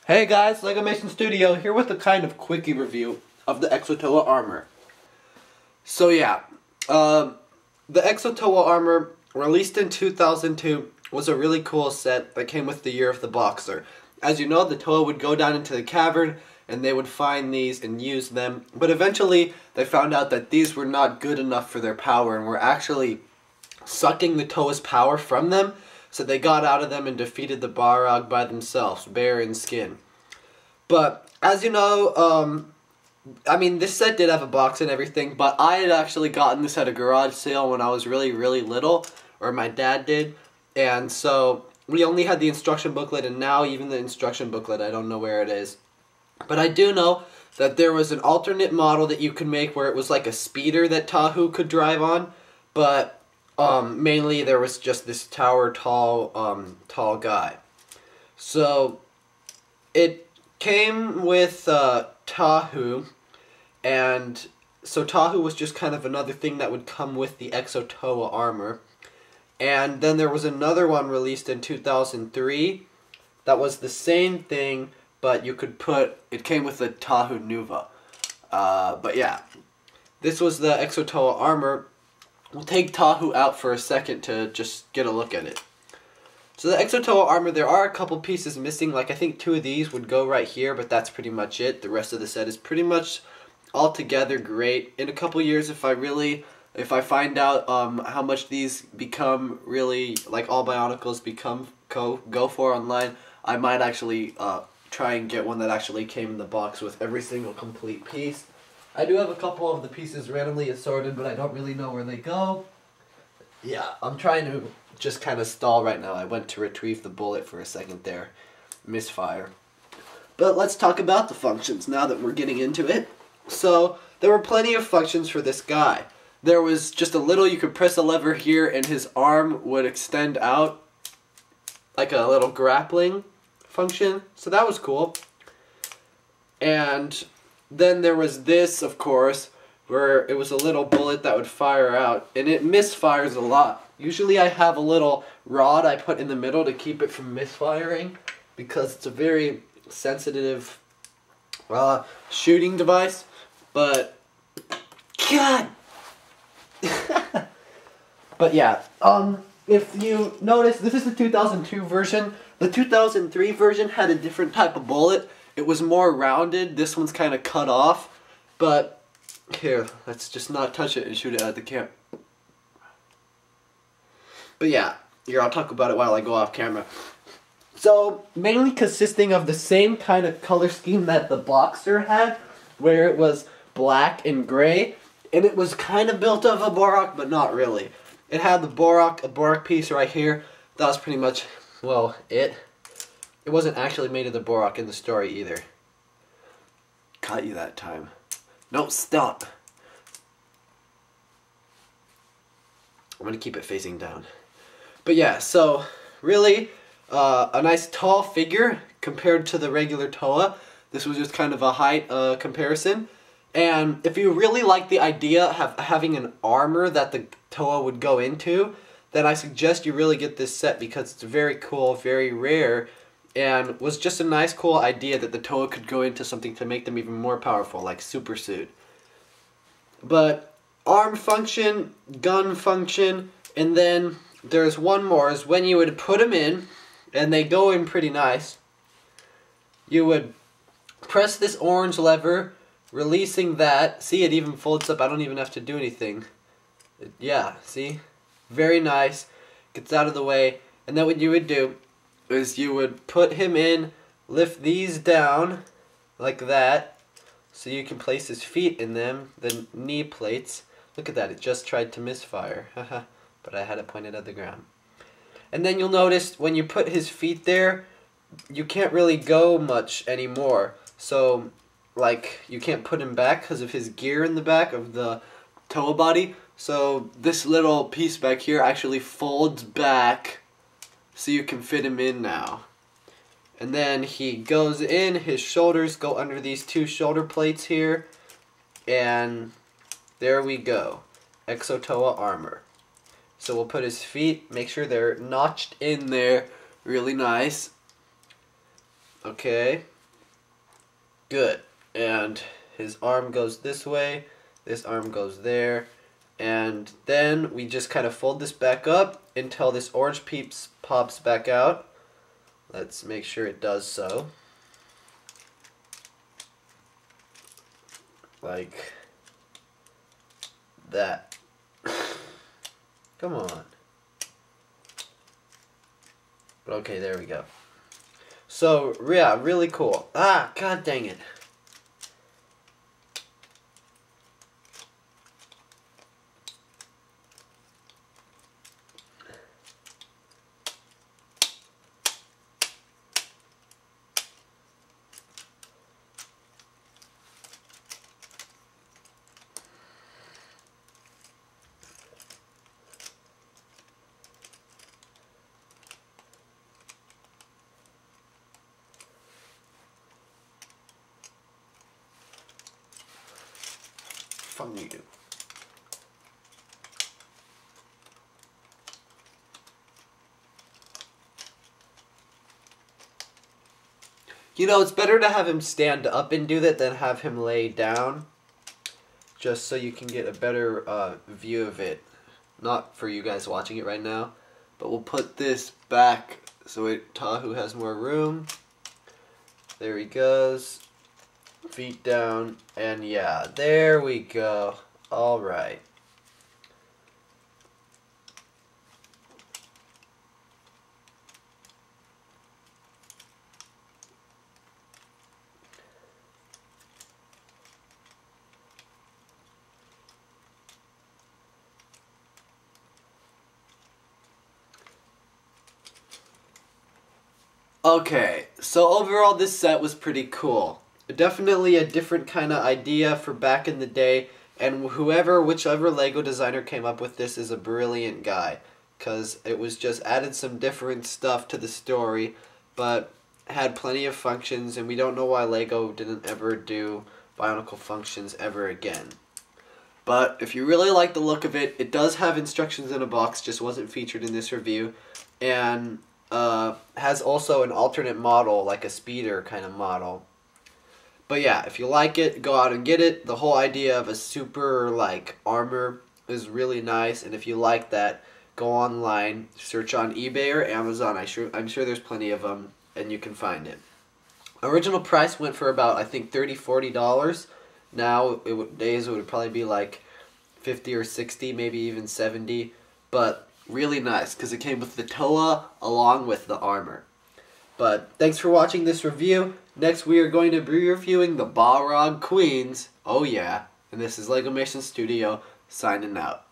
Hey guys, LegomationStudio here with a kind of quickie review of the EXO-TOA armor. So yeah, the EXO-TOA armor, released in 2002, was a really cool set that came with the Year of the Boxer. As you know, the TOA would go down into the cavern and they would find these and use them, but eventually they found out that these were not good enough for their power and were actually sucking the TOA's power from them. So they got out of them and defeated the Balrog by themselves, bare in skin. But, as you know, I mean, this set did have a box and everything, but I had actually gotten this at a garage sale when I was really little, or my dad did, and so we only had the instruction booklet, and now even the instruction booklet, I don't know where it is. But I do know that there was an alternate model that you could make where it was like a speeder that Tahu could drive on, but mainly there was just this tall guy. So it came with Tahu, and so Tahu was just kind of another thing that would come with the EXO-TOA armor. And then there was another one released in 2003 that was the same thing, but you could put, it came with the Tahu Nuva. But yeah, this was the EXO-TOA armor. We'll take Tahu out for a second to just get a look at it. So the EXO-TOA armor, there are a couple pieces missing. Like, I think 2 of these would go right here, but that's pretty much it. The rest of the set is pretty much altogether great. In a couple years, if I find out how much these become really, like all Bionicles go for online, I might actually try and get one that actually came in the box with every single complete piece. I do have a couple of the pieces randomly assorted, but I don't really know where they go. Yeah, I'm trying to just kind of stall right now. I went to retrieve the bullet for a second there. Misfire. But let's talk about the functions now that we're getting into it. So, there were plenty of functions for this guy. There was just a little, you could press a lever here and his arm would extend out, like a little grappling function. So that was cool. And then there was this, of course, where it was a little bullet that would fire out, and it misfires a lot. Usually I have a little rod I put in the middle to keep it from misfiring, because it's a very sensitive shooting device, but God! But yeah, if you notice, this is the 2002 version. The 2003 version had a different type of bullet. It was more rounded. This one's kind of cut off. But here, let's just not touch it and shoot it at the camera. But yeah, here, I'll talk about it while I go off camera. So, mainly consisting of the same kind of color scheme that the Boxer had, where it was black and gray, and it was kind of built of a Borak, but not really. It had the Borak, a Borak piece right here. That was pretty much, well, it. It wasn't actually made of the Borak in the story either. Caught you that time. No, stop. I'm gonna keep it facing down. But yeah, so really a nice tall figure compared to the regular TOA. This was just kind of a height comparison. And if you really like the idea of having an armor that the TOA would go into, then I suggest you really get this set because it's very cool, very rare, and was just a nice cool idea that the TOA could go into something to make them even more powerful, like Super Suit. But arm function, gun function, and then there's one more, is when you would put them in, and they go in pretty nice, you would press this orange lever, releasing that. See, it even folds up. I don't even have to do anything. Yeah, see? Very nice. Gets out of the way. And then what you would do is you would put him in, lift these down like that, so you can place his feet in them, the knee plates. Look at that, it just tried to misfire. Haha, but I had it pointed at the ground. And then you'll notice when you put his feet there, you can't really go much anymore. So, like, you can't put him back because of his gear in the back of the TOA body. So this little piece back here actually folds back so you can fit him in now. And then he goes in, his shoulders go under these 2 shoulder plates here, and there we go. EXO-TOA armor. So we'll put his feet, make sure they're notched in there really nice. Okay, good. And his arm goes this way, this arm goes there, and then we just kind of fold this back up until this orange piece pops back out. Let's make sure it does so. Like that. Come on. Okay, there we go. So, yeah, really cool. Ah, god dang it. Fun you do. You know, it's better to have him stand up and do that than have him lay down. Just so you can get a better view of it. Not for you guys watching it right now. But we'll put this back so Tahu has more room. There he goes. Feet down. And yeah, there we go. Alright. Okay, so overall this set was pretty cool. Definitely a different kind of idea for back in the day, and whichever Lego designer came up with this is a brilliant guy, because it was just added some different stuff to the story, but had plenty of functions, and we don't know why Lego didn't ever do Bionicle functions ever again. But if you really like the look of it, it does have instructions in a box, just wasn't featured in this review, and has also an alternate model, like a speeder kind of model. But yeah, if you like it, go out and get it. The whole idea of a super, like, armor is really nice, and if you like that, go online, search on eBay or Amazon. I'm sure there's plenty of them, and you can find it. Original price went for about, I think, $30, $40. Nowadays it would probably be like 50 or 60, maybe even 70, but really nice because it came with the TOA along with the armor. But thanks for watching this review. Next we are going to be reviewing the Balrog Queens. Oh yeah. And this is LegomationStudio signing out.